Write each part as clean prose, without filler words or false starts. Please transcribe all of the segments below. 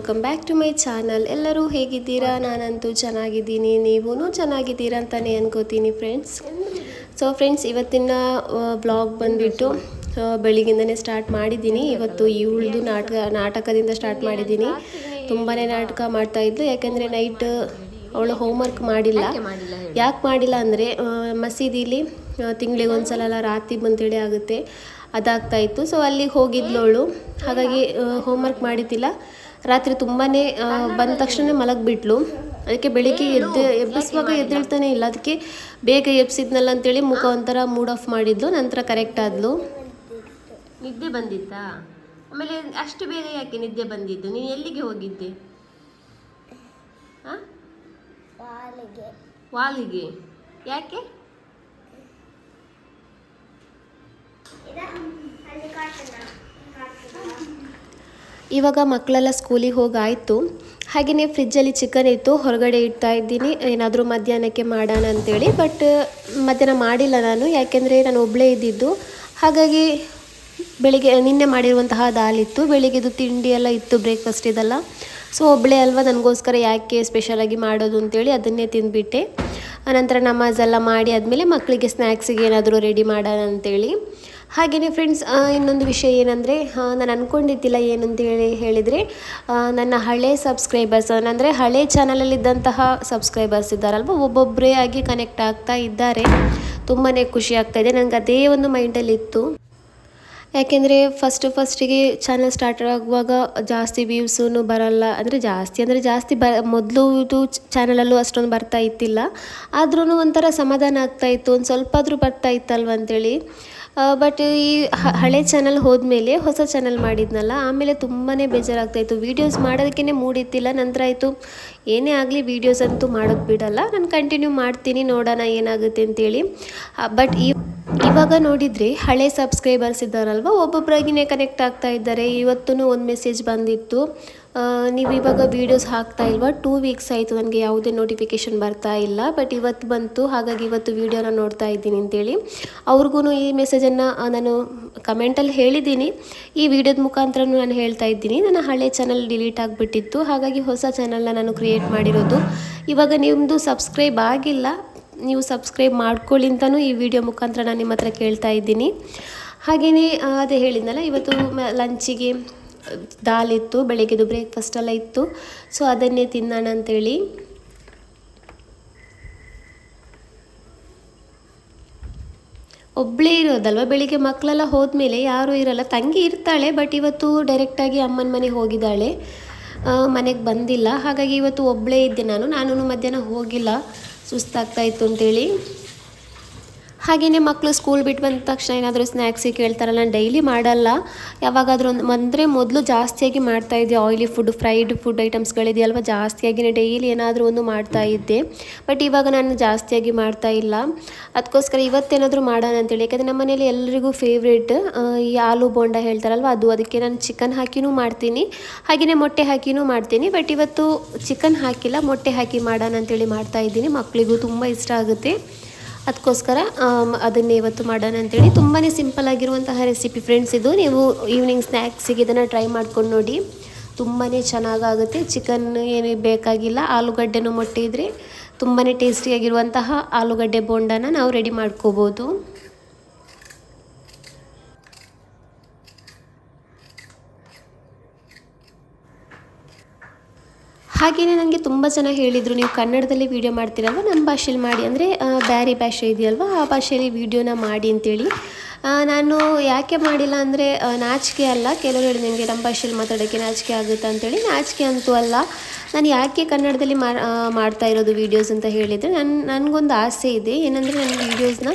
Welcome back to my channel. ಎಲ್ಲರೂ ಹೇಗಿದ್ದೀರಾ? ನಾನಂತೂ ಚೆನ್ನಾಗಿದ್ದೀನಿ, ನೀವೂ ಚೆನ್ನಾಗಿದ್ದೀರಾ ಅಂತಲೇ ಅನ್ಕೋತೀನಿ ಫ್ರೆಂಡ್ಸ್. ಸೊ ಫ್ರೆಂಡ್ಸ್, ಇವತ್ತಿನ ಬ್ಲಾಗ್ ಬಂದುಬಿಟ್ಟು ಬೆಳಿಗ್ಗಿಂದನೇ ಸ್ಟಾರ್ಟ್ ಮಾಡಿದ್ದೀನಿ. ಇವತ್ತು ಇವಳದು ನಾಟಕದಿಂದ ಸ್ಟಾರ್ಟ್ ಮಾಡಿದ್ದೀನಿ. ತುಂಬಾ ನಾಟಕ ಮಾಡ್ತಾಯಿದ್ಲು, ಯಾಕೆಂದರೆ ನೈಟ್ ಅವಳು ಹೋಮ್ವರ್ಕ್ ಮಾಡಿಲ್ಲ. ಯಾಕೆ ಮಾಡಿಲ್ಲ ಅಂದರೆ ಮಸೀದಿಲಿ ತಿಂಗಳಿಗೆ ಒಂದ್ಸಲ ರಾತ್ರಿ ಬಂತೇಳಿ ಆಗುತ್ತೆ, ಅದಾಗ್ತಾಯಿತ್ತು. ಸೊ ಅಲ್ಲಿಗೆ ಹೋಗಿದ್ಲವಳು, ಹಾಗಾಗಿ ಹೋಮ್ವರ್ಕ್ ಮಾಡಿದ್ದಿಲ್ಲ. ರಾತ್ರಿ ತುಂಬಾ ಬಂದ ತಕ್ಷಣ ಮಲಗಿಬಿಟ್ಲು. ಅದಕ್ಕೆ ಬೆಳಿಗ್ಗೆ ಎಬ್ಬಿಸುವಾಗ ಎದ್ದೇಳ್ತಾನೆ ಇಲ್ಲ. ಅದಕ್ಕೆ ಬೇಗ ಎಬ್ಸಿದ್ನಲ್ಲ ಅಂತೇಳಿ ಮುಖ ಒಂಥರ ಮೂಡ್ ಆಫ್ ಮಾಡಿದ್ಲು. ನಂತರ ಕರೆಕ್ಟ್ ಆದ್ಲು. ನಿದ್ದೆ ಬಂದಿತ್ತಾ? ಆಮೇಲೆ ಅಷ್ಟು ಬೇಗ ಯಾಕೆ ನಿದ್ದೆ ಬಂದಿದ್ದು? ನೀನು ಎಲ್ಲಿಗೆ ಹೋಗಿದ್ದೆ? ವಾಲಿಗೆ ಯಾಕೆ? ಇವಾಗ ಮಕ್ಕಳೆಲ್ಲ ಸ್ಕೂಲಿಗೆ ಹೋಗಾಯಿತು. ಹಾಗೆಯೇ ಫ್ರಿಜ್ಜಲ್ಲಿ ಚಿಕನ್ ಇತ್ತು, ಹೊರಗಡೆ ಇಡ್ತಾ ಇದ್ದೀನಿ ಏನಾದರೂ ಮಧ್ಯಾಹ್ನಕ್ಕೆ ಮಾಡೋಣ ಅಂತೇಳಿ. ಬಟ್ ಮಧ್ಯಾಹ್ನ ಮಾಡಿಲ್ಲ ನಾನು, ಯಾಕೆಂದರೆ ನಾನು ಒಬ್ಬಳೇ ಇದ್ದಿದ್ದು. ಹಾಗಾಗಿ ಬೆಳಿಗ್ಗೆ ನಿನ್ನೆ ಮಾಡಿರುವಂತಹ ದಾಲಿತ್ತು, ಬೆಳಿಗ್ಗೆದು ತಿಂಡಿ ಎಲ್ಲ ಇತ್ತು, ಬ್ರೇಕ್ಫಾಸ್ಟ್ ಇದೆಲ್ಲ. ಸೊ ಒಬ್ಬಳೇ ಅಲ್ವಾ, ನನಗೋಸ್ಕರ ಯಾಕೆ ಸ್ಪೆಷಲಾಗಿ ಮಾಡೋದು ಅಂತೇಳಿ ಅದನ್ನೇ ತಿಂದುಬಿಟ್ಟೆ. ಆನಂತರ ನಮಾಜೆಲ್ಲ ಮಾಡಿ ಆದಮೇಲೆ ಮಕ್ಕಳಿಗೆ ಸ್ನ್ಯಾಕ್ಸಿಗೆ ಏನಾದರೂ ರೆಡಿ ಮಾಡೋಣ ಅಂತೇಳಿ. ಹಾಗೆಯೇ ಫ್ರೆಂಡ್ಸ್, ಇನ್ನೊಂದು ವಿಷಯ ಏನಂದರೆ, ನಾನು ಅಂದ್ಕೊಂಡಿದ್ದಿಲ್ಲ ಏನಂತೇಳಿ ಹೇಳಿದರೆ, ನನ್ನ ಹಳೆ ಸಬ್ಸ್ಕ್ರೈಬರ್ಸ್ ಅಂದರೆ ಹಳೆ ಚಾನಲಲ್ಲಿದ್ದಂತಹ ಸಬ್ಸ್ಕ್ರೈಬರ್ಸ್ ಇದ್ದಾರಲ್ವ, ಒಬ್ಬೊಬ್ಬರೇ ಆಗಿ ಕನೆಕ್ಟ್ ಆಗ್ತಾ ಇದ್ದಾರೆ. ತುಂಬಾ ಖುಷಿ ಆಗ್ತಾಯಿದೆ. ನನಗೆ ಅದೇ ಒಂದು ಮೈಂಡಲ್ಲಿತ್ತು. ಯಾಕೆಂದರೆ ಫಸ್ಟಿಗೆ ಚಾನಲ್ ಸ್ಟಾರ್ಟ್ ಆಗುವಾಗ ಜಾಸ್ತಿ ವ್ಯೂಸೂ ಬರಲ್ಲ, ಅಂದರೆ ಜಾಸ್ತಿ ಮೊದಲು ಇದು ಚಾನಲಲ್ಲೂ ಅಷ್ಟೊಂದು ಬರ್ತಾ ಇತ್ತಿಲ್ಲ. ಆದ್ರೂ ಒಂಥರ ಸಮಾಧಾನ ಆಗ್ತಾಯಿತ್ತು, ಒಂದು ಸ್ವಲ್ಪ ಆದರೂ ಬರ್ತಾ ಇತ್ತಲ್ವ ಅಂತೇಳಿ. ಬಟ್ ಈ ಹಳೆ ಚಾನಲ್ ಹೋದ್ಮೇಲೆ ಹೊಸ ಚಾನಲ್ ಮಾಡಿದ್ನಲ್ಲ, ಆಮೇಲೆ ತುಂಬಾ ಬೇಜಾರಾಗ್ತಾಯಿತ್ತು. ವೀಡಿಯೋಸ್ ಮಾಡೋದಕ್ಕೇ ಮೂಡಿತ್ತಿಲ್ಲ. ನಂತರ ಆಯಿತು, ಏನೇ ಆಗಲಿ ವೀಡಿಯೋಸ್ ಅಂತೂ ಮಾಡೋದು ಬಿಡಲ್ಲ, ನಾನು ಕಂಟಿನ್ಯೂ ಮಾಡ್ತೀನಿ, ನೋಡೋಣ ಏನಾಗುತ್ತೆ ಅಂತೇಳಿ. ಬಟ್ ಇವಾಗ ನೋಡಿದರೆ ಹಳೆ ಸಬ್ಸ್ಕ್ರೈಬರ್ಸ್ ಇದ್ದಾರಲ್ವ, ಒಬ್ಬೊಬ್ಬರಾಗಿನೇ ಕನೆಕ್ಟ್ ಆಗ್ತಾ ಇದ್ದಾರೆ. ಇವತ್ತೂ ಒಂದು ಮೆಸೇಜ್ ಬಂದಿತ್ತು, ನೀವು ಇವಾಗ ವೀಡಿಯೋಸ್ ಹಾಕ್ತಾ ಇಲ್ವಾ, 2 ವೀಕ್ಸ್ ಆಯಿತು ನನಗೆ ಯಾವುದೇ ನೋಟಿಫಿಕೇಷನ್ ಬರ್ತಾ ಇಲ್ಲ, ಬಟ್ ಇವತ್ತು ಬಂತು, ಹಾಗಾಗಿ ಇವತ್ತು ವೀಡಿಯೋನ ನೋಡ್ತಾ ಇದ್ದೀನಿ ಅಂತೇಳಿ. ಅವ್ರಿಗೂ ಈ ಮೆಸೇಜನ್ನು ನಾನು ಕಮೆಂಟಲ್ಲಿ ಹೇಳಿದ್ದೀನಿ. ಈ ವಿಡಿಯೋದ ಮುಖಾಂತರ ನಾನು ಹೇಳ್ತಾ ಇದ್ದೀನಿ, ನನ್ನ ಹಳೆ ಚಾನಲ್ ಡಿಲೀಟ್ ಆಗಿಬಿಟ್ಟಿತ್ತು, ಹಾಗಾಗಿ ಹೊಸ ಚಾನಲ್ನ ನಾನು ಕ್ರಿಯೇಟ್ ಮಾಡಿರೋದು. ಇವಾಗ ನಿಮ್ಮದು ಸಬ್ಸ್ಕ್ರೈಬ್ ಆಗಿಲ್ಲ, ನೀವು ಸಬ್ಸ್ಕ್ರೈಬ್ ಮಾಡ್ಕೊಳ್ಳಿ ಅಂತಲೂ ಈ ವಿಡಿಯೋ ಮುಖಾಂತರ ನಾನು ನಿಮ್ಮ ಹತ್ರ ಕೇಳ್ತಾ ಇದ್ದೀನಿ. ಹಾಗೆಯೇ ಅದೇ ಹೇಳಿದ್ನಲ್ಲ, ಇವತ್ತು ಲಂಚಿಗೆ ದಾಲ್ ಇತ್ತು, ಬೆಳಗ್ಗೆದು ಬ್ರೇಕ್ಫಾಸ್ಟ್ ಎಲ್ಲ ಇತ್ತು. ಸೊ ಅದನ್ನೇ ತಿನ್ನೋಣ ಅಂತೇಳಿ. ಒಬ್ಬಳೇ ಇರೋದಲ್ವ, ಬೆಳಿಗ್ಗೆ ಮಕ್ಕಳೆಲ್ಲ ಹೋದ್ಮೇಲೆ ಯಾರೂ ಇರಲ್ಲ. ತಂಗಿ ಇರ್ತಾಳೆ, ಬಟ್ ಇವತ್ತು ಡೈರೆಕ್ಟಾಗಿ ಅಮ್ಮನ ಮನೆಗೆ ಹೋಗಿದ್ದಾಳೆ, ಮನೆಗೆ ಬಂದಿಲ್ಲ. ಹಾಗಾಗಿ ಇವತ್ತು ಒಬ್ಬಳೇ ಇದ್ದೆ ನಾನು ಮಧ್ಯಾಹ್ನ ಹೋಗಿಲ್ಲ, ಸುಸ್ತಾಗ್ತಾಯಿತ್ತು ಅಂತೇಳಿ. ಹಾಗೆಯೇ ಮಕ್ಕಳು ಸ್ಕೂಲ್ ಬಿಟ್ಟು ಬಂದ ತಕ್ಷಣ ಏನಾದರೂ ಸ್ನ್ಯಾಕ್ಸಿಗೆ ಕೇಳ್ತಾರಲ್ಲ, ನಾನು ಡೈಲಿ ಮಾಡಲ್ಲ, ಯಾವಾಗಾದರೂ ಅಂದರೆ ಮೊದಲು ಜಾಸ್ತಿಯಾಗಿ ಮಾಡ್ತಾಯಿದ್ದೆ. ಆಯಿಲಿ ಫುಡ್, ಫ್ರೈಡ್ ಫುಡ್ ಐಟಮ್ಸ್ಗಳಿದೆಯಲ್ವ, ಜಾಸ್ತಿಯಾಗಿ ಡೈಲಿ ಏನಾದರೂ ಒಂದು ಮಾಡ್ತಾಯಿದ್ದೆ. ಬಟ್ ಇವಾಗ ನಾನು ಜಾಸ್ತಿಯಾಗಿ ಮಾಡ್ತಾಯಿಲ್ಲ. ಅದಕ್ಕೋಸ್ಕರ ಇವತ್ತೇನಾದರೂ ಮಾಡೋಣ ಅಂತೇಳಿ. ಯಾಕಂದರೆ ನಮ್ಮ ಮನೇಲಿ ಎಲ್ಲರಿಗೂ ಫೇವ್ರೇಟ್ ಈ ಆಲೂ ಬೋಂಡ ಹೇಳ್ತಾರಲ್ವ, ಅದಕ್ಕೆ ನಾನು ಚಿಕನ್ ಹಾಕಿನೂ ಮಾಡ್ತೀನಿ, ಹಾಗೆಯೇ ಮೊಟ್ಟೆ ಹಾಕಿನೂ ಮಾಡ್ತೀನಿ. ಬಟ್ ಇವತ್ತು ಚಿಕನ್ ಹಾಕಿಲ್ಲ, ಮೊಟ್ಟೆ ಹಾಕಿ ಮಾಡೋಣ ಅಂತೇಳಿ ಮಾಡ್ತಾಯಿದ್ದೀನಿ. ಮಕ್ಕಳಿಗೂ ತುಂಬ ಇಷ್ಟ ಆಗುತ್ತೆ, ಅದಕ್ಕೋಸ್ಕರ ಅದನ್ನೇ ಇವತ್ತು ಮಾಡೋಣ ಅಂತೇಳಿ. ತುಂಬಾ ಸಿಂಪಲ್ ಆಗಿರುವಂತಹ ರೆಸಿಪಿ ಫ್ರೆಂಡ್ಸ್ ಇದು. ನೀವು ಈವ್ನಿಂಗ್ ಸ್ನ್ಯಾಕ್ಸಿಗೆ ಇದನ್ನು ಟ್ರೈ ಮಾಡ್ಕೊಂಡು ನೋಡಿ, ತುಂಬಾ ಚೆನ್ನಾಗಾಗುತ್ತೆ. ಚಿಕನ್ ಏನು ಬೇಕಾಗಿಲ್ಲ, ಆಲೂಗಡ್ಡೆನೂ ಮೊಟ್ಟೆ ಇದ್ದರೆ ತುಂಬಾ ಟೇಸ್ಟಿಯಾಗಿರುವಂತಹ ಆಲೂಗಡ್ಡೆ ಬೋಂಡನ ನಾವು ರೆಡಿ ಮಾಡ್ಕೋಬೋದು. ಹಾಗೆಯೇ ನನಗೆ ತುಂಬ ಜನ ಹೇಳಿದರು, ನೀವು ಕನ್ನಡದಲ್ಲಿ ವೀಡಿಯೋ ಮಾಡ್ತೀರಲ್ವ, ನಮ್ಮ ಭಾಷೆಯಲ್ಲಿ ಮಾಡಿ, ಅಂದರೆ ಬ್ಯಾರಿ ಭಾಷೆ ಇದೆಯಲ್ವ, ಆ ಭಾಷೆಯಲ್ಲಿ ವೀಡಿಯೋನ ಮಾಡಿ ಅಂತೇಳಿ. ನಾನು ಯಾಕೆ ಮಾಡಿಲ್ಲ ಅಂದರೆ ನಾಚಿಕೆ ಅಲ್ಲ. ಕೆಲವರು ಹೇಳಿ ನನಗೆ ನಮ್ಮ ಭಾಷೆಯಲ್ಲಿ ಮಾತಾಡೋಕ್ಕೆ ನಾಚಿಕೆ ಆಗುತ್ತೆ ಅಂತೇಳಿ. ನಾಚಿಕೆ ಅಂತೂ ಅಲ್ಲ. ನಾನು ಯಾಕೆ ಕನ್ನಡದಲ್ಲಿ ಮಾಡ್ತಾ ಇರೋದು ವೀಡಿಯೋಸ್ ಅಂತ ಹೇಳಿದರೆ, ನನಗೊಂದು ಆಸೆ ಇದೆ. ಏನಂದರೆ ನನ್ನ ವೀಡಿಯೋಸ್ನ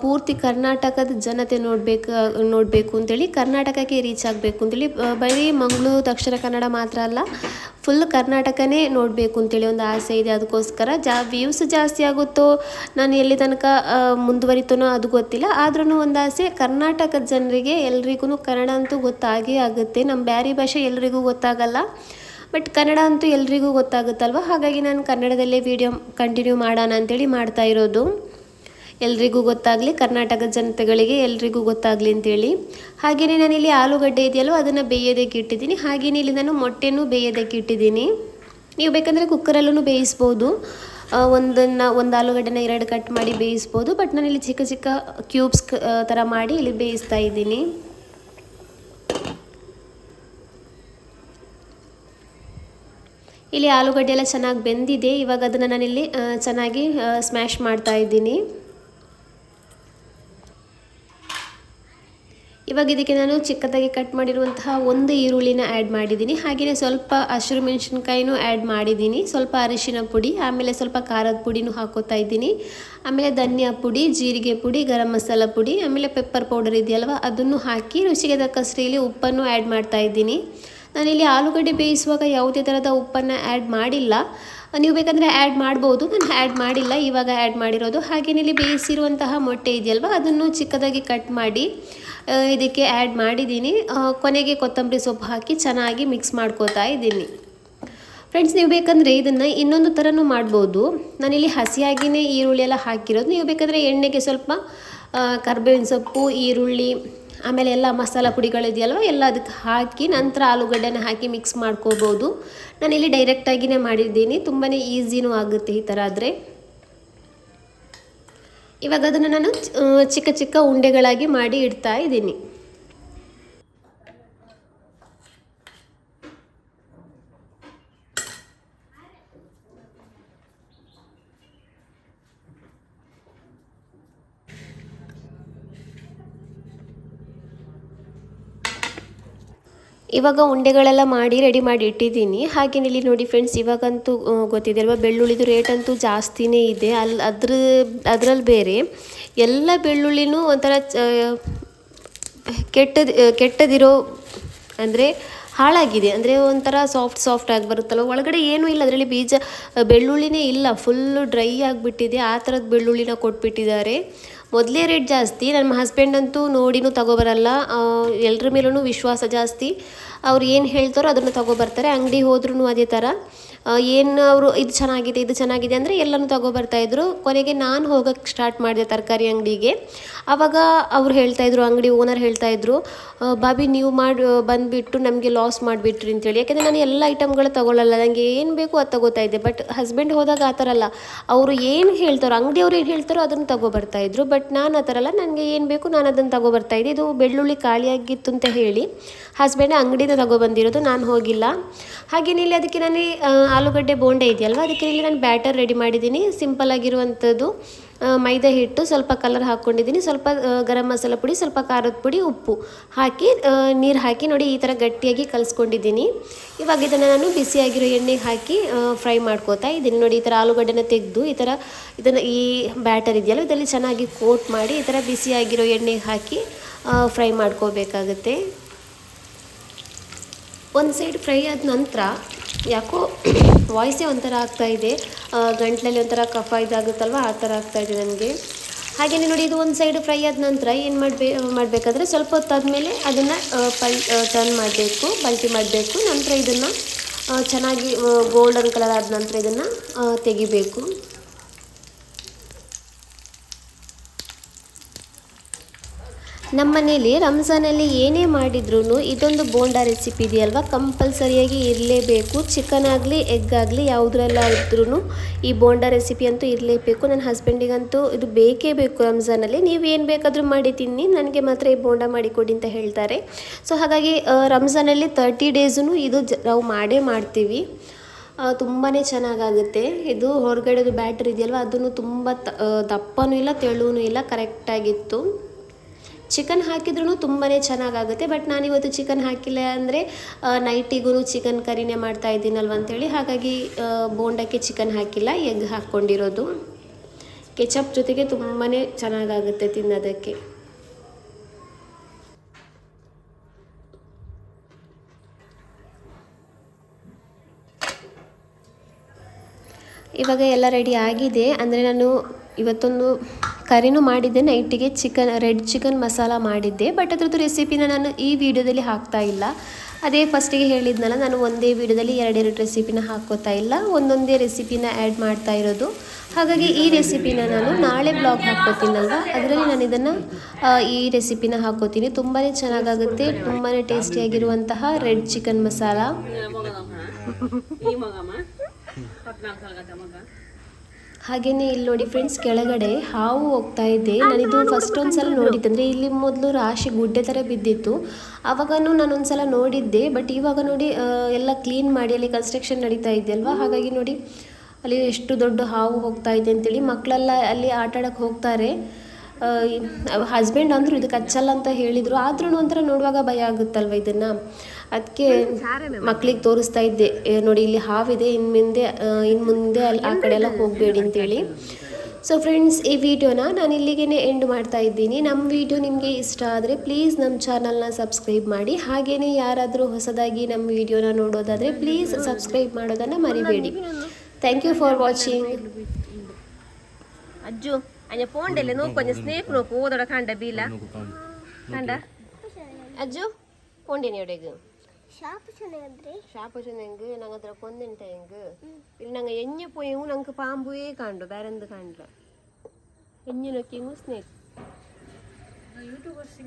ಪೂರ್ತಿ ಕರ್ನಾಟಕದ ಜನತೆ ನೋಡಬೇಕು ಅಂತೇಳಿ, ಕರ್ನಾಟಕಕ್ಕೆ ರೀಚ್ ಆಗಬೇಕು ಅಂತೇಳಿ. ಬರೀ ಮಂಗಳೂರು ದಕ್ಷಿಣ ಕನ್ನಡ ಮಾತ್ರ ಅಲ್ಲ, ಫುಲ್ ಕರ್ನಾಟಕನೇ ನೋಡಬೇಕು ಅಂತೇಳಿ ಒಂದು ಆಸೆ ಇದೆ. ಅದಕ್ಕೋಸ್ಕರ ವ್ಯೂಸ್ ಜಾಸ್ತಿ ಆಗುತ್ತೋ, ನಾನು ಎಲ್ಲಿ ತನಕ ಮುಂದುವರಿತನೋ ಅದು ಗೊತ್ತಿಲ್ಲ. ಆದ್ರೂ ಒಂದು ಆಸೆ, ಕರ್ನಾಟಕದ ಜನರಿಗೆ ಎಲ್ರಿಗೂ ಕನ್ನಡ ಅಂತೂ ಗೊತ್ತಾಗೇ ಆಗುತ್ತೆ. ನಮ್ಮ ಬ್ಯಾರಿ ಭಾಷೆ ಎಲ್ರಿಗೂ ಗೊತ್ತಾಗಲ್ಲ, ಬಟ್ ಕನ್ನಡ ಅಂತೂ ಎಲ್ರಿಗೂ ಗೊತ್ತಾಗುತ್ತಲ್ವ. ಹಾಗಾಗಿ ನಾನು ಕನ್ನಡದಲ್ಲೇ ವೀಡಿಯೋ ಕಂಟಿನ್ಯೂ ಮಾಡೋಣ ಅಂತೇಳಿ ಮಾಡ್ತಾ ಇರೋದು. ಎಲ್ರಿಗೂ ಗೊತ್ತಾಗಲಿ, ಕರ್ನಾಟಕದ ಜನತೆಗಳಿಗೆ ಎಲ್ರಿಗೂ ಗೊತ್ತಾಗಲಿ ಅಂತೇಳಿ. ಹಾಗೆಯೇ ನಾನಿಲ್ಲಿ ಆಲೂಗಡ್ಡೆ ಇದೆಯಲ್ವ ಅದನ್ನು ಬೇಯೋದಕ್ಕೆ ಇಟ್ಟಿದ್ದೀನಿ. ಹಾಗೆಯೇ ಇಲ್ಲಿ ನಾನು ಮೊಟ್ಟೆನೂ ಬೇಯೋದಕ್ಕೆ ಇಟ್ಟಿದ್ದೀನಿ. ನೀವು ಬೇಕಂದರೆ ಕುಕ್ಕರಲ್ಲೂ ಬೇಯಿಸ್ಬೋದು. ಒಂದು ಆಲೂಗಡ್ಡೆನ 2 ಕಟ್ ಮಾಡಿ ಬೇಯಿಸ್ಬೋದು. ಬಟ್ ನಾನಿಲ್ಲಿ ಚಿಕ್ಕ ಚಿಕ್ಕ ಕ್ಯೂಬ್ಸ್ ಥರ ಮಾಡಿ ಇಲ್ಲಿ ಬೇಯಿಸ್ತಾ ಇದ್ದೀನಿ. ಇಲ್ಲಿ ಆಲೂಗಡ್ಡೆ ಎಲ್ಲ ಚೆನ್ನಾಗಿ ಬೆಂದಿದೆ. ಇವಾಗ ಅದನ್ನು ನಾನಿಲ್ಲಿ ಚೆನ್ನಾಗಿ ಸ್ಮ್ಯಾಶ್ ಮಾಡ್ತಾ ಇದ್ದೀನಿ. ಇವಾಗ ಇದಕ್ಕೆ ನಾನು ಚಿಕ್ಕದಾಗಿ ಕಟ್ ಮಾಡಿರುವಂತಹ 1 ಈರುಳ್ಳಿನ ಆ್ಯಡ್ ಮಾಡಿದ್ದೀನಿ. ಹಾಗೆಯೇ ಸ್ವಲ್ಪ ಹಸಿರು ಮೆಣಸಿನ್ಕಾಯಿನೂ ಆ್ಯಡ್ ಮಾಡಿದ್ದೀನಿ. ಸ್ವಲ್ಪ ಅರಿಶಿನ ಪುಡಿ, ಆಮೇಲೆ ಸ್ವಲ್ಪ ಖಾರದ ಪುಡಿನೂ ಹಾಕೋತಾ ಇದ್ದೀನಿ. ಆಮೇಲೆ ಧನಿಯಾ ಪುಡಿ, ಜೀರಿಗೆ ಪುಡಿ, ಗರಂ ಮಸಾಲ ಪುಡಿ, ಆಮೇಲೆ ಪೆಪ್ಪರ್ ಪೌಡರ್ ಇದೆಯಲ್ವ ಅದನ್ನು ಹಾಕಿ ರುಚಿಗೆ ತಕ್ಕಷ್ಟು ಇಲ್ಲಿ ಉಪ್ಪನ್ನು ಆ್ಯಡ್ ಮಾಡ್ತಾ ಇದ್ದೀನಿ. ನಾನಿಲ್ಲಿ ಆಲೂಗಡ್ಡೆ ಬೇಯಿಸುವಾಗ ಯಾವುದೇ ಥರದ ಉಪ್ಪನ್ನು ಆ್ಯಡ್ ಮಾಡಿಲ್ಲ. ನೀವು ಬೇಕಂದರೆ ಆ್ಯಡ್ ಮಾಡ್ಬೋದು, ನಾನು ಆ್ಯಡ್ ಮಾಡಿಲ್ಲ, ಇವಾಗ ಆ್ಯಡ್ ಮಾಡಿರೋದು. ಹಾಗೆಯೇ ಇಲ್ಲಿ ಬೇಯಿಸಿರುವಂತಹ ಮೊಟ್ಟೆ ಇದೆಯಲ್ವ ಅದನ್ನು ಚಿಕ್ಕದಾಗಿ ಕಟ್ ಮಾಡಿ ಇದಕ್ಕೆ ಆ್ಯಡ್ ಮಾಡಿದ್ದೀನಿ. ಕೊನೆಗೆ ಕೊತ್ತಂಬರಿ ಸೊಪ್ಪು ಹಾಕಿ ಚೆನ್ನಾಗಿ ಮಿಕ್ಸ್ ಮಾಡ್ಕೋತಾ ಇದ್ದೀನಿ. ಫ್ರೆಂಡ್ಸ್, ನೀವು ಬೇಕಂದರೆ ಇದನ್ನು ಇನ್ನೊಂದು ಥರನೂ ಮಾಡ್ಬೋದು. ನಾನಿಲ್ಲಿ ಹಸಿಯಾಗಿಯೇ ಈರುಳ್ಳಿ ಎಲ್ಲ ಹಾಕಿರೋದು. ನೀವು ಬೇಕಂದರೆ ಎಣ್ಣೆಗೆ ಸ್ವಲ್ಪ ಕರಿಬೇವಿನ ಸೊಪ್ಪು, ಈರುಳ್ಳಿ, ಆಮೇಲೆ ಎಲ್ಲ ಮಸಾಲ ಪುಡಿಗಳಿದೆಯಲ್ವ ಎಲ್ಲ ಅದಕ್ಕೆ ಹಾಕಿ ನಂತರ ಆಲೂಗಡ್ಡೆನ ಹಾಕಿ ಮಿಕ್ಸ್ ಮಾಡ್ಕೋಬೋದು. ನಾನಿಲ್ಲಿ ಡೈರೆಕ್ಟಾಗಿಯೇ ಮಾಡಿದ್ದೀನಿ. ತುಂಬಾ ಈಸಿನೂ ಆಗುತ್ತೆ ಈ ಥರ ಆದರೆ. ಇವಾಗ ಅದನ್ನು ನಾನು ಚಿಕ್ಕ ಚಿಕ್ಕ ಉಂಡೆಗಳಾಗಿ ಮಾಡಿ ಇಡ್ತಾ ಇದ್ದೀನಿ. ಇವಾಗ ಉಂಡೆಗಳೆಲ್ಲ ಮಾಡಿ ರೆಡಿ ಮಾಡಿ ಇಟ್ಟಿದ್ದೀನಿ. ಹಾಗೆಯೇ ಇಲ್ಲಿ ನೋಡಿ ಫ್ರೆಂಡ್ಸ್, ಇವಾಗಂತೂ ಗೊತ್ತಿದೆ ಅಲ್ವಾ, ಬೆಳ್ಳುಳ್ಳಿದು ರೇಟ್ ಅಂತೂ ಜಾಸ್ತಿನೇ ಇದೆ. ಅದರಲ್ಲಿ ಬೇರೆ ಎಲ್ಲ ಬೆಳ್ಳುಳ್ಳಿನೂ ಒಂಥರ ಕೆಟ್ಟದಿರೋ ಅಂದರೆ ಹಾಳಾಗಿದೆ. ಅಂದರೆ ಒಂಥರ ಸಾಫ್ಟ್ ಆಗಿ ಬರುತ್ತಲ್ಲ, ಒಳಗಡೆ ಏನೂ ಇಲ್ಲ, ಅದರಲ್ಲಿ ಬೀಜ ಬೆಳ್ಳುಳ್ಳಿನೇ ಇಲ್ಲ, ಫುಲ್ಲು ಡ್ರೈ ಆಗಿಬಿಟ್ಟಿದೆ. ಆ ಥರದ ಬೆಳ್ಳುಳ್ಳಿನ ಕೊಟ್ಬಿಟ್ಟಿದ್ದಾರೆ. ಮೊದಲೇ ರೇಟ್ ಜಾಸ್ತಿ. ನನ್ನ ಹಸ್ಬೆಂಡ್ ಅಂತೂ ನೋಡಿನೂ ತಗೋಬರಲ್ಲ. ಎಲ್ಲರ ಮೇಲೂ ವಿಶ್ವಾಸ ಜಾಸ್ತಿ. ಅವ್ರು ಏನು ಹೇಳ್ತಾರೋ ಅದನ್ನು ತಗೋಬರ್ತಾರೆ. ಅಂಗಡಿ ಹೋದ್ರೂ ಅದೇ ಥರ. ಏನು ಅವರು ಇದು ಚೆನ್ನಾಗಿದೆ ಅಂದರೆ ಎಲ್ಲನೂ ತಗೋಬರ್ತಾಯಿದ್ರು. ಕೊನೆಗೆ ನಾನು ಹೋಗೋಕ್ಕೆ ಸ್ಟಾರ್ಟ್ ಮಾಡಿದೆ ತರಕಾರಿ ಅಂಗಡಿಗೆ. ಆವಾಗ ಅವ್ರು ಹೇಳ್ತಾಯಿದ್ರು, ಅಂಗಡಿ ಓನರ್ ಹೇಳ್ತಾಯಿದ್ರು, ಬಾಬಿ ನೀವು ಬಂದುಬಿಟ್ಟು ನಮಗೆ ಲಾಸ್ ಮಾಡಿಬಿಟ್ರಿ ಅಂತೇಳಿ. ಯಾಕೆಂದರೆ ನಾನು ಎಲ್ಲ ಐಟಮ್ಗಳು ತೊಗೊಳ್ಳಲ್ಲ, ನನಗೆ ಏನು ಬೇಕು ಅದು ತೊಗೋತಾ ಇದ್ದೆ. ಬಟ್ ಹಸ್ಬೆಂಡ್ ಹೋದಾಗ ಆ ಥರ ಅಲ್ಲ, ಅವರು ಏನು ಹೇಳ್ತಾರೋ, ಅಂಗಡಿಯವ್ರು ಏನು ಹೇಳ್ತಾರೋ ಅದನ್ನು ತೊಗೊಬರ್ತಾಯಿದ್ರು. ಬಟ್ ನಾನು ಆ ಥರ ಅಲ್ಲ, ನನಗೆ ಏನು ಬೇಕು ನಾನು ಅದನ್ನು ತೊಗೊಬರ್ತಾಯಿದ್ದೆ. ಇದು ಬೆಳ್ಳುಳ್ಳಿ ಖಾಲಿಯಾಗಿತ್ತು ಅಂತ ಹೇಳಿ ಹಸ್ಬೆಂಡ್ ಅಂಗಡಿಯಿಂದ ತೊಗೊಬಂದಿರೋದು, ನಾನು ಹೋಗಿಲ್ಲ. ಹಾಗೆಯೇ ಇಲ್ಲಿ ಅದಕ್ಕೆ ನಾನು ಆಲೂಗಡ್ಡೆ ಬೋಂಡೆ ಇದೆಯಲ್ವ ಅದಕ್ಕೆ ಇಲ್ಲಿ ನಾನು ಬ್ಯಾಟರ್ ರೆಡಿ ಮಾಡಿದ್ದೀನಿ. ಸಿಂಪಲ್ ಆಗಿರುವಂಥದ್ದು ಮೈದಾ ಹಿಟ್ಟು, ಸ್ವಲ್ಪ ಕಲರ್ ಹಾಕ್ಕೊಂಡಿದ್ದೀನಿ, ಸ್ವಲ್ಪ ಗರಂ ಮಸಾಲ ಪುಡಿ, ಸ್ವಲ್ಪ ಖಾರದ ಪುಡಿ, ಉಪ್ಪು ಹಾಕಿ ನೀರು ಹಾಕಿ ನೋಡಿ ಈ ಥರ ಗಟ್ಟಿಯಾಗಿ ಕಲಿಸ್ಕೊಂಡಿದ್ದೀನಿ. ಇವಾಗ ಇದನ್ನು ನಾನು ಬಿಸಿಯಾಗಿರೋ ಎಣ್ಣೆಗೆ ಹಾಕಿ ಫ್ರೈ ಮಾಡ್ಕೋತಾ ಇದ್ದೀನಿ. ನೋಡಿ ಈ ಥರ ಆಲೂಗಡ್ಡೆನ ತೆಗೆದು ಈ ಬ್ಯಾಟರ್ ಇದೆಯಲ್ಲ ಇದರಲ್ಲಿ ಚೆನ್ನಾಗಿ ಕೋಟ್ ಮಾಡಿ ಈ ಥರ ಬಿಸಿಯಾಗಿರೋ ಎಣ್ಣೆಗೆ ಹಾಕಿ ಫ್ರೈ ಮಾಡ್ಕೋಬೇಕಾಗತ್ತೆ. ಒಂದು ಸೈಡ್ ಫ್ರೈ ಆದ ನಂತರ ಯಾಕೋ ವಾಯ್ಸೇ ಒಂಥರ ಆಗ್ತಾಯಿದೆ, ಗಂಟ್ಲಲ್ಲಿ ಒಂಥರ ಕಫ ಇದಾಗುತ್ತಲ್ವ ಆ ಥರ ಆಗ್ತಾಯಿದೆ ನನಗೆ. ಹಾಗೆಯೇ ನೋಡಿ ಇದು ಒಂದು ಸೈಡ್ ಫ್ರೈ ಆದ ನಂತರ ಏನು ಮಾಡಬೇಕಾದ್ರೆ ಸ್ವಲ್ಪ ಹೊತ್ತಾದಮೇಲೆ ಅದನ್ನು ಟರ್ನ್ ಮಾಡಬೇಕು, ಪಲ್ಟಿ ಮಾಡಬೇಕು. ನಂತರ ಇದನ್ನು ಚೆನ್ನಾಗಿ ಗೋಲ್ಡನ್ ಕಲರ್ ಆದ ನಂತರ ಇದನ್ನು ತೆಗಿಬೇಕು. ನಮ್ಮ ಮನೇಲಿ ರಂಜಾನಲ್ಲಿ ಏನೇ ಮಾಡಿದ್ರೂ ಇದೊಂದು ಬೋಂಡಾ ರೆಸಿಪಿ ಇದೆಯಲ್ವ ಕಂಪಲ್ಸರಿಯಾಗಿ ಇರಲೇಬೇಕು. ಚಿಕನ್ ಆಗಲಿ ಎಗ್ ಆಗಲಿ ಯಾವುದ್ರಲ್ಲಾದ್ರೂ ಈ ಬೋಂಡಾ ರೆಸಿಪಿ ಅಂತೂ ಇರಲೇಬೇಕು. ನನ್ನ ಹಸ್ಬೆಂಡಿಗಂತೂ ಇದು ಬೇಕೇ ಬೇಕು ರಂಜಾನಲ್ಲಿ. ನೀವು ಏನು ಬೇಕಾದರೂ ಮಾಡಿ ತಿನ್ನಿ, ನನಗೆ ಮಾತ್ರ ಈ ಬೋಂಡಾ ಮಾಡಿಕೊಡಿ ಅಂತ ಹೇಳ್ತಾರೆ. ಸೊ ಹಾಗಾಗಿ ರಂಜಾನಲ್ಲಿ 30 ಡೇಸೂ ಇದು ನಾವು ಮಾಡ್ತೀವಿ. ತುಂಬಾ ಚೆನ್ನಾಗಾಗುತ್ತೆ. ಇದು ಹೊರಗಡೆದು ಬ್ಯಾಟರ್ ಇದೆಯಲ್ವ ಅದನ್ನು ತುಂಬ ದಪ್ಪನೂ ಇಲ್ಲ ತೆಳುವೂ ಇಲ್ಲ, ಕರೆಕ್ಟಾಗಿತ್ತು. ಚಿಕನ್ ಹಾಕಿದ್ರೂ ತುಂಬಾ ಚೆನ್ನಾಗಾಗುತ್ತೆ. ಬಟ್ ನಾನಿವತ್ತು ಚಿಕನ್ ಹಾಕಿಲ್ಲ ಅಂದರೆ ನೈಟಿಗೂ ಚಿಕನ್ ಕರಿನೇ ಮಾಡ್ತಾ ಇದ್ದೀನಲ್ವ ಅಂಥೇಳಿ ಹಾಗಾಗಿ ಬೋಂಡಕ್ಕೆ ಚಿಕನ್ ಹಾಕಿಲ್ಲ, ಎಗ್ ಹಾಕ್ಕೊಂಡಿರೋದು. ಕೆಚಪ್ ಜೊತೆಗೆ ತುಂಬಾ ಚೆನ್ನಾಗಾಗುತ್ತೆ ತಿನ್ನೋದಕ್ಕೆ. ಇವಾಗ ಎಲ್ಲ ರೆಡಿ ಆಗಿದೆ. ಅಂದರೆ ನಾನು ಇವತ್ತೊಂದು ಕರಿನೂ ಮಾಡಿದ್ದೆ, ನೈಟಿಗೆ ರೆಡ್ ಚಿಕನ್ ಮಸಾಲ ಮಾಡಿದ್ದೆ. ಬಟ್ ಅದ್ರದ್ದು ರೆಸಿಪಿನ ನಾನು ಈ ವಿಡಿಯೋದಲ್ಲಿ ಹಾಕ್ತಾ ಇಲ್ಲ. ಅದೇ ಫಸ್ಟಿಗೆ ಹೇಳಿದ್ನಲ್ಲ, ನಾನು ಒಂದೇ ವಿಡಿಯೋದಲ್ಲಿ ಎರಡೆರಡು ರೆಸಿಪಿನ ಹಾಕೋತಾ ಇಲ್ಲ, ಒಂದೊಂದೇ ರೆಸಿಪಿನ ಆ್ಯಡ್ ಮಾಡ್ತಾ ಇರೋದು. ಹಾಗಾಗಿ ಈ ರೆಸಿಪಿನ ನಾನು ನಾಳೆ ಬ್ಲಾಗ್ ಹಾಕ್ಕೋತೀನಲ್ವ, ಅದರಲ್ಲಿ ನಾನು ಇದನ್ನು ಈ ರೆಸಿಪಿನ ಹಾಕೋತೀನಿ. ತುಂಬಾ ಚೆನ್ನಾಗಾಗುತ್ತೆ, ತುಂಬಾ ಟೇಸ್ಟಿಯಾಗಿರುವಂತಹ ರೆಡ್ ಚಿಕನ್ ಮಸಾಲ. ಹಾಗೆಯೇ ಇಲ್ಲಿ ನೋಡಿ ಫ್ರೆಂಡ್ಸ್, ಕೆಳಗಡೆ ಹಾವು ಹೋಗ್ತಾ ಇದೆ. ನಾನಿದು ಫಸ್ಟ್ ಒಂದ್ಸಲ ನೋಡಿದ್ದೆ, ಅಂದರೆ ಇಲ್ಲಿ ಮೊದಲು ರಾಶಿ ಗುಡ್ಡೆ ಥರ ಬಿದ್ದಿತ್ತು. ಆವಾಗನೂ ನಾನು ಒಂದ್ಸಲ ನೋಡಿದ್ದೆ. ಬಟ್ ಇವಾಗ ನೋಡಿ ಎಲ್ಲ ಕ್ಲೀನ್ ಮಾಡಿ ಅಲ್ಲಿ ಕನ್ಸ್ಟ್ರಕ್ಷನ್ ನಡೀತಾ ಇದೆಯಲ್ವ, ಹಾಗಾಗಿ ನೋಡಿ ಅಲ್ಲಿ ಎಷ್ಟು ದೊಡ್ಡ ಹಾವು ಹೋಗ್ತಾ ಇದೆ ಅಂತೇಳಿ ಮಕ್ಕಳೆಲ್ಲ ಅಲ್ಲಿ ಆಟ ಆಡೋಕ್ಕೆ ಹೋಗ್ತಾರೆ. ಹಸ್ಬೆಂಡ್ ಅಂದರು ಇದಕ್ಕೆ ಹಚ್ಚಲ್ಲ ಅಂತ ಹೇಳಿದರು, ಆದ್ರೂ ಒಂಥರ ನೋಡುವಾಗ ಭಯ ಆಗುತ್ತಲ್ವ ಇದನ್ನು. ಅದಕ್ಕೆ ಮಕ್ಳಿಗೆ ತೋರಿಸ್ತಾ ಇದ್ದೆ, ನೋಡಿ ಇಲ್ಲಿ ಹಾವಿದೆ, ಇನ್ನು ಮುಂದೆ ಅಲ್ಲಿ ಆ ಕಡೆ ಎಲ್ಲ ಹೋಗಬೇಡಿ ಅಂತೇಳಿ. ಸೊ ಫ್ರೆಂಡ್ಸ್, ಈ ವಿಡಿಯೋನ ನಾನು ಇಲ್ಲಿಗೆ ಎಂಡ್ ಮಾಡ್ತಾ ಇದ್ದೀನಿ. ನಮ್ಮ ವಿಡಿಯೋ ನಿಮಗೆ ಇಷ್ಟ ಆದರೆ ಪ್ಲೀಸ್ ನಮ್ಮ ಚಾನಲ್ನ ಸಬ್ಸ್ಕ್ರೈಬ್ ಮಾಡಿ. ಹಾಗೆಯೇ ಯಾರಾದರೂ ಹೊಸದಾಗಿ ನಮ್ಮ ವಿಡಿಯೋನ ನೋಡೋದಾದರೆ ಪ್ಲೀಸ್ ಸಬ್ಸ್ಕ್ರೈಬ್ ಮಾಡೋದನ್ನು ಮರಿಬೇಡಿ. Thank you for watching. ಅಜ್ಜು ಅಯ್ಯ ಪೋಂಡೆಲ್ಲ ನೋಕು ಕೊಂಚ ಸ್ನೇಕ್ ನೋಕು ಓದೋಡ ಕಾಂಡ ಬೀಲ ಕಾಂಡ ಅಜ್ಜು ಪೋಂಡೆನಿ ಎಡೆಗು ಶಾಪ ಚೆನ್ನಂಗು ನಂಗೆ ಹತ್ರ ಕೊಂದೆಂಟ ಹೆಂಗು ಇಲ್ಲಿ ನಂಗೆ ಎಣ್ಣೆ ಪೋಯವು ನಂಗೆ ಪಾಂಬುವೇ ಕಾಂಡು ಬೇರೆಂದು ಕಾಂಡ್ಲ ಎಣ್ಣೆ ನೊಕ್ಕಿಂಗು ಸ್ನೇಕ್ ಯೂಟ್ಯೂಬರ್ಸ್